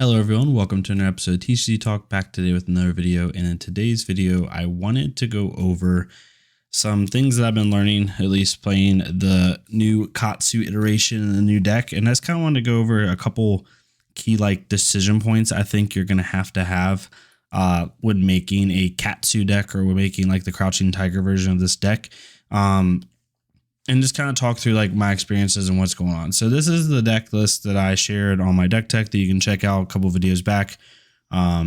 Hello everyone, welcome to another episode of TCG Talk, back today with another video. And in today's video, I wanted to go over some things that I've been learning, at least playing the new Katsu iteration in the new deck. And I just kind of wanted to go over a couple key decision points I think you're going to have when making a Katsu deck, or when making the Crouching Tiger version of this deck. And just kind of talk through my experiences and what's going on. So this is the deck list that I shared on my deck tech that you can check out a couple videos back. Let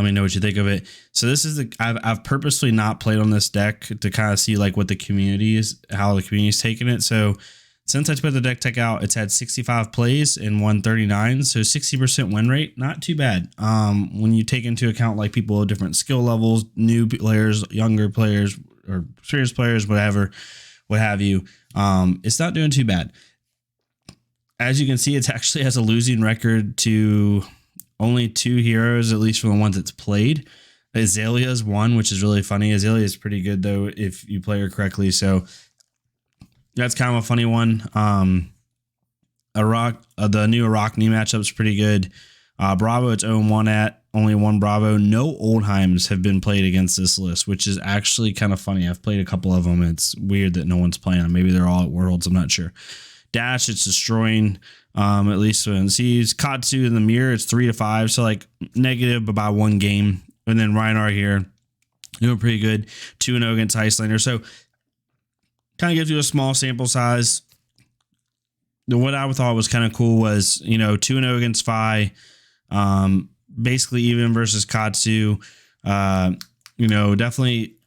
me know what you think of it. So this is I've purposely not played on this deck to kind of see what the community is, how the community is taking it. So since I put the deck tech out, it's had 65 plays and 139. So 60% win rate, not too bad. When you take into account people of different skill levels, new players, younger players, or serious players, whatever, what have you, it's not doing too bad. As you can see, it actually has a losing record to only 2 heroes, at least for the ones it's played. Azalea's one, which is really funny. Azalea is pretty good though if you play her correctly, so that's kind of a funny one. The new Arachne matchup is pretty good. Bravo, it's 0-1 at only 1 Bravo. No Oldheims have been played against this list, which is actually kind of funny. I've played a couple of them. It's weird that no one's playing them. Maybe they're all at Worlds. I'm not sure. Dash, it's destroying, at least when it sees. Katsu in the mirror, it's 3-5. So negative, but by 1 game. And then Rhinar here, doing pretty good. 2-0 against Icelander. So kind of gives you a small sample size. What I thought was kind of cool was, 2-0 against Phi. Basically even versus Katsu. Definitely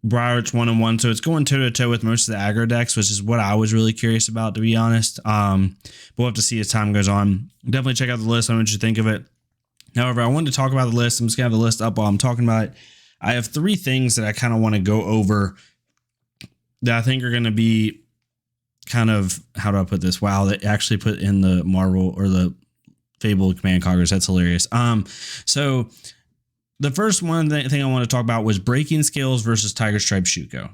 Briar's 1-1, so it's going toe to toe with most of the aggro decks, which is what I was really curious about, to be honest. But we'll have to see as time goes on. Definitely check out the list. I don't know what you think of it. However, I wanted to talk about the list. I'm just gonna have the list up while I'm talking about it. I have 3 things that I kind of want to go over that I think are going to be kind of, how do I put this? Wow, they actually put in the Marvel or the Fable Command Conquerors. That's hilarious. So the first one thing I want to talk about was breaking skills versus Tiger Stripe Shuko.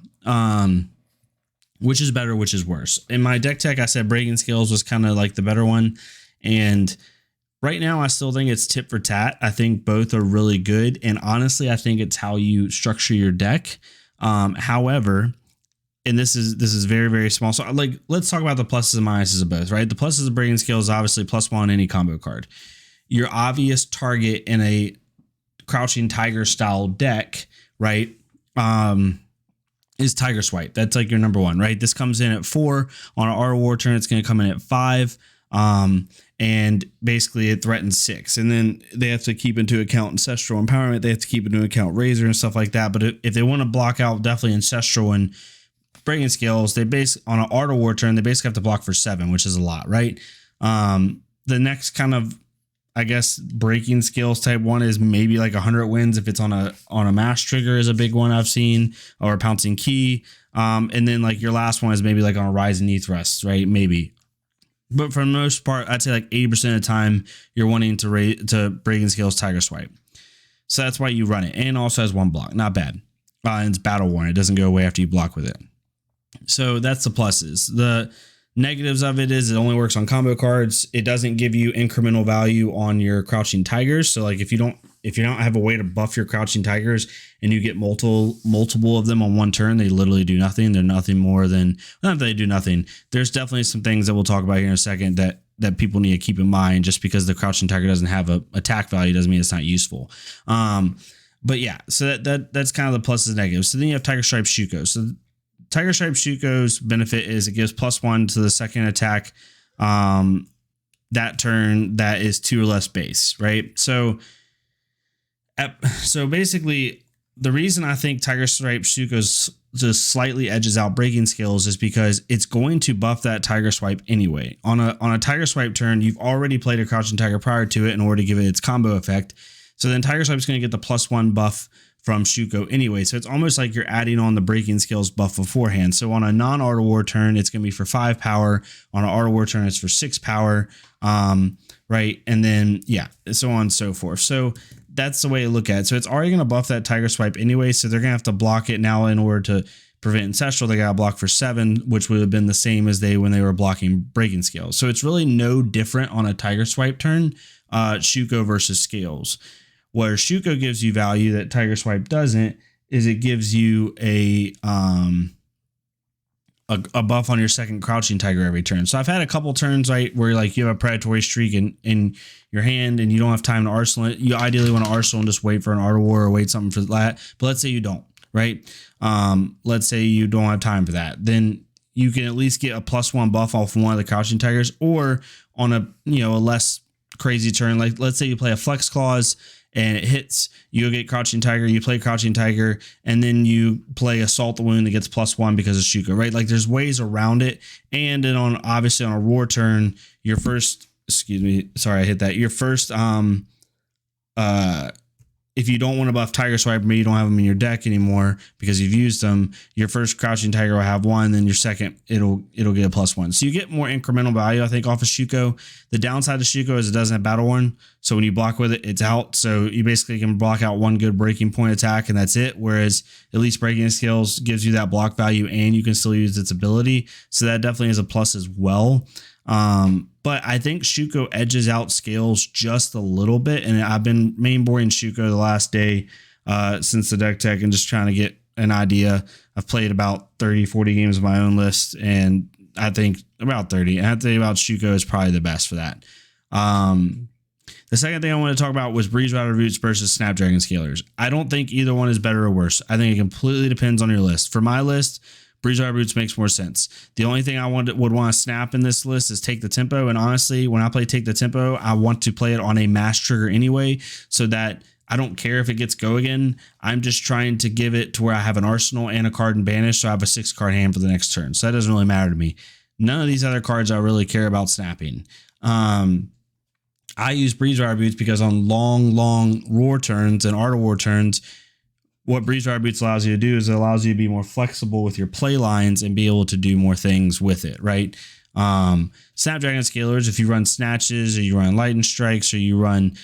Which is better, which is worse? In my deck tech, I said breaking skills was kind of the better one. And right now, I still think it's tit for tat. I think both are really good. And honestly, I think it's how you structure your deck. However, and this is very, very small. So let's talk about the pluses and minuses of both, right? The pluses of breaking skills, obviously +1 on any combo card. Your obvious target in a Crouching Tiger style deck, right, is Tiger Swipe. That's your number 1, right? This comes in at 4 on an Art of War turn. It's going to come in at 5. And basically it threatens 6. And then they have to keep into account Ancestral Empowerment. They have to keep into account Razor and stuff like that. But if they want to block out definitely Ancestral and breaking skills, they on an Art of War turn, they basically have to block for 7, which is a lot, right? The next kind of, I guess, breaking skills type one is maybe 100 wins if it's on a mass trigger is a big one I've seen, or a pouncing key. And then your last one is maybe on a Rising Knee Thrust, right? Maybe. But for the most part, I'd say 80% of the time you're wanting to breaking skills Tiger Swipe. So that's why you run it. And also has 1 block. Not bad. And it's battle worn. It doesn't go away after you block with it. So that's the pluses. The negatives of it is it only works on combo cards. It doesn't give you incremental value on your Crouching Tigers. So if you don't have a way to buff your Crouching Tigers and you get multiple of them on 1 turn, they literally do nothing. They're nothing more than, not that they do nothing. There's definitely some things that we'll talk about here in a second that people need to keep in mind. Just because the Crouching Tiger doesn't have a attack value doesn't mean it's not useful. But yeah, so that's kind of the pluses and negatives. So then you have Tiger Stripe Shuko. So Tiger Stripe Shuko's benefit is it gives +1 to the second attack that turn that is 2 or less base, right? So basically, the reason I think Tiger Stripe Shuko's just slightly edges out breaking skills is because it's going to buff that Tiger Swipe anyway. On a Tiger Swipe turn, you've already played a Crouching Tiger prior to it in order to give it its combo effect. So then Tiger Swipe's going to get the +1 buff from Shuko anyway. So it's almost like you're adding on the breaking skills buff beforehand. So on a non-Art of War turn, it's going to be for 5 power. On an Art of War turn, it's for 6 power. Right. And then, yeah, so on and so forth. So that's the way to look at it. So it's already going to buff that Tiger Swipe anyway. So they're going to have to block it now in order to prevent ancestral, they got a block for 7, which would have been the same as when they were blocking breaking scales. So it's really no different on a Tiger Swipe turn, Shuko versus Scales. Where Shuko gives you value that Tiger Swipe doesn't is it gives you a buff on your second Crouching Tiger every turn. So I've had a couple turns, right, where like you have a predatory streak in your hand and you don't have time to arsenal it. You ideally want to arsenal and just wait for an Art of War or wait something for that. But let's say you don't, right? Let's say you don't have time for that. Then you can at least get a +1 buff off one of the Crouching Tigers, or on a a less crazy turn, like let's say you play a Flex Clause and it hits, you get Crouching Tiger, you play Crouching Tiger, and then you play Assault the Wound that gets +1 because of Shuko, right? Like there's ways around it. And then obviously on a Roar turn, your first, your first, if you don't want to buff Tiger Swipe, but you don't have them in your deck anymore because you've used them, your first Crouching Tiger will have 1, then your second it'll get a +1. So you get more incremental value, I think, off of Shuko. The downside of Shuko is it doesn't have Battle Worn, so when you block with it, it's out. So you basically can block out 1 good breaking point attack, and that's it. Whereas at least Breaking Skills gives you that block value, and you can still use its ability. So that definitely is a plus as well. But I think Shuko edges out Scales just a little bit, and I've been main boarding Shuko the last day since the deck tech and just trying to get an idea. I've played about 30, 40 games of my own list, and I think about 30. And I think about Shuko is probably the best for that. The second thing I want to talk about was Breeze Rider Roots versus Snapdragon Scalers. I don't think either one is better or worse. I think it completely depends on your list. For my list, Breeze Rider Roots makes more sense. The only thing I would want to snap in this list is Take the Tempo. And honestly, when I play Take the Tempo, I want to play it on a mass trigger anyway, so that I don't care if it gets go again. I'm just trying to give it to where I have an arsenal and a card in banish, so I have a 6-card hand for the next turn. So that doesn't really matter to me. None of these other cards I really care about snapping. I use Breeze Rider Boots because on long Roar turns and Art of War turns, what Breeze Rider Boots allows you to do is it allows you to be more flexible with your play lines and be able to do more things with it, right? Snapdragon Scalers, if you run Snatches or you run Lightning Strikes or you run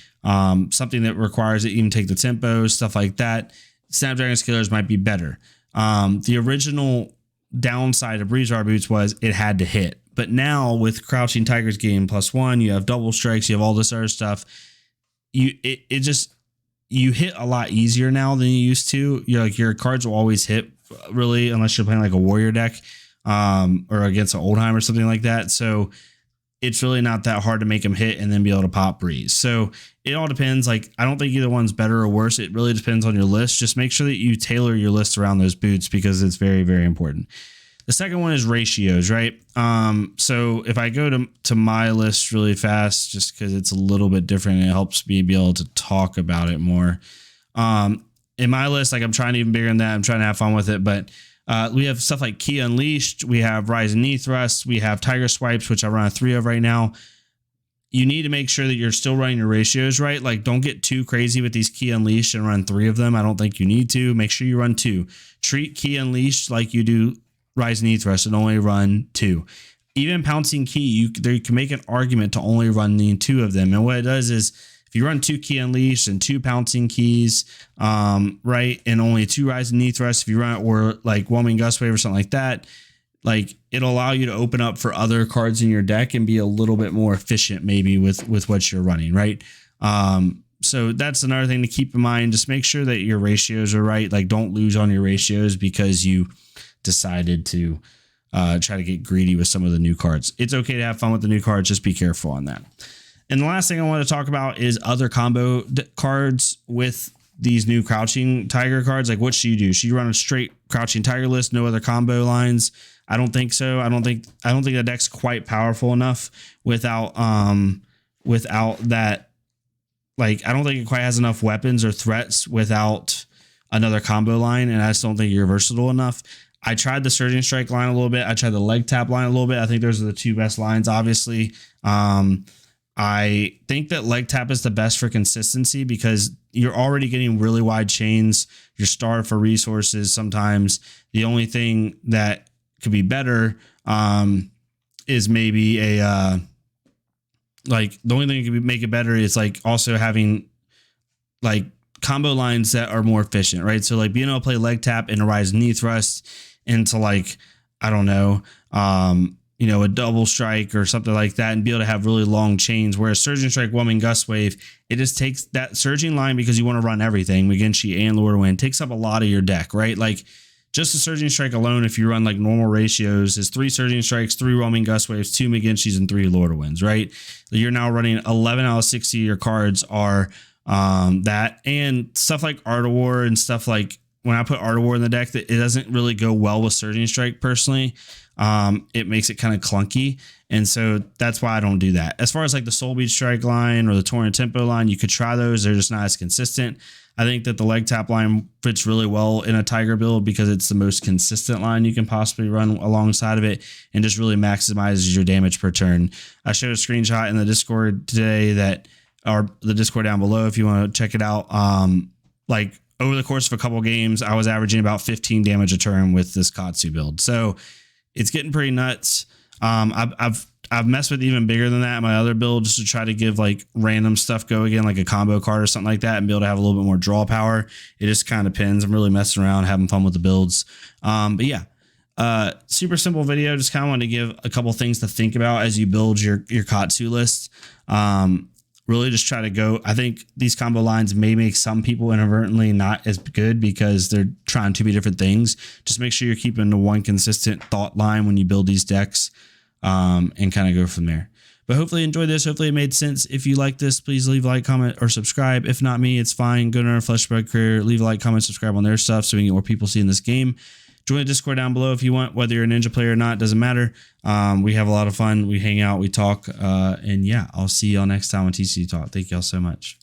something that requires it, even Take the Tempo, stuff like that, Snapdragon Scalers might be better. The original downside of Breeze Rider Boots was it had to hit. But now with Crouching Tigers getting +1, you have double strikes, you have all this other stuff. You hit a lot easier now than you used to. Your cards will always hit, really, unless you're playing like a warrior deck or against an Oldhim or something like that. So it's really not that hard to make them hit and then be able to pop Breeze. So it all depends. Like, I don't think either one's better or worse. It really depends on your list. Just make sure that you tailor your list around those boots because it's very, very important. The second one is ratios, right? So if I go to my list really fast, just because it's a little bit different, it helps me be able to talk about it more. In my list, like I'm trying to even bigger than that. I'm trying to have fun with it, but we have stuff like Ki Unleashed. We have Rising Knee Thrust. We have Tiger Swipes, which I run a 3 of right now. You need to make sure that you're still running your ratios right. Like, don't get too crazy with these Ki Unleashed and run 3 of them. I don't think you need to. Make sure you run 2. Treat Ki Unleashed like you do Rise Knee Thrust and only run 2. Even Pouncing Ki, you can make an argument to only run the 2 of them. And what it does is, if you run 2 Ki Unleashed and 2 Pouncing Keys, right, and only 2 Rise Knee Thrusts, if you run, or like Whelming Gust Wave or something like that, like it'll allow you to open up for other cards in your deck and be a little bit more efficient maybe with what you're running, right? So that's another thing to keep in mind. Just make sure that your ratios are right. Like, don't lose on your ratios because you decided to try to get greedy with some of the new cards. It's okay to have fun with the new cards. Just be careful on that. And the last thing I want to talk about is other combo cards with these new Crouching Tiger cards. Like, what should you do? Should you run a straight Crouching Tiger list, no other combo lines? I don't think so. I don't think the deck's quite powerful enough without that. Like, I don't think it quite has enough weapons or threats without another combo line, and I just don't think you're versatile enough. I tried the Surging Strike line a little bit. I tried the Leg Tap line a little bit. I think those are the 2 best lines, obviously. I think that Leg Tap is the best for consistency because you're already getting really wide chains. You're starved for resources sometimes. The only thing that could be better is maybe the only thing that could make it better is like also having like combo lines that are more efficient, right? So like being able to play Leg Tap and a Rise Knee Thrust into like, I don't know, you know, a double strike or something like that and be able to have really long chains. Whereas Surging Strike, Whelming Gust Wave, it just takes that surging line because you want to run everything, Maginshi and Lure to Wind, takes up a lot of your deck, right? Like just the Surging Strike alone, if you run like normal ratios, is 3 Surging Strikes, 3 Whelming Gust Waves, 2 Maginshis, and 3 Lure to Winds, right? You're now running 11 out of 60 of your cards are that, and stuff like Art of War and stuff like when I put Art of War in the deck, that it doesn't really go well with Surging Strike personally. It makes it kind of clunky. And so that's why I don't do that. As far as like the Soul Beat Strike line or the Torrent Tempo line, you could try those. They're just not as consistent. I think that the Leg Tap line fits really well in a Tiger build because it's the most consistent line you can possibly run alongside of it and just really maximizes your damage per turn. I showed a screenshot in the Discord today that, or the Discord down below if you want to check it out. Like over the course of a couple games, I was averaging about 15 damage a turn with this Katsu build. So it's getting pretty nuts. I've messed with even bigger than that in my other build just to try to give like random stuff go again, like a combo card or something like that, and be able to have a little bit more draw power. It just kind of depends. I'm really messing around, having fun with the builds. But yeah, super simple video. Just kind of wanted to give a couple things to think about as you build your Katsu list. Really just try to go. I think these combo lines may make some people inadvertently not as good because they're trying to be different things. Just make sure you're keeping the one consistent thought line when you build these decks, and kind of go from there. But hopefully you enjoyed this. Hopefully it made sense. If you like this, please leave a like, comment, or subscribe. If not me, it's fine. Go to our Flesh Spread career, leave a like, comment, subscribe on their stuff so we can get more people seeing this game. Join the Discord down below if you want, whether you're a Ninja player or not, doesn't matter. We have a lot of fun. We hang out, we talk, and yeah, I'll see y'all next time on TCG Talk. Thank y'all so much.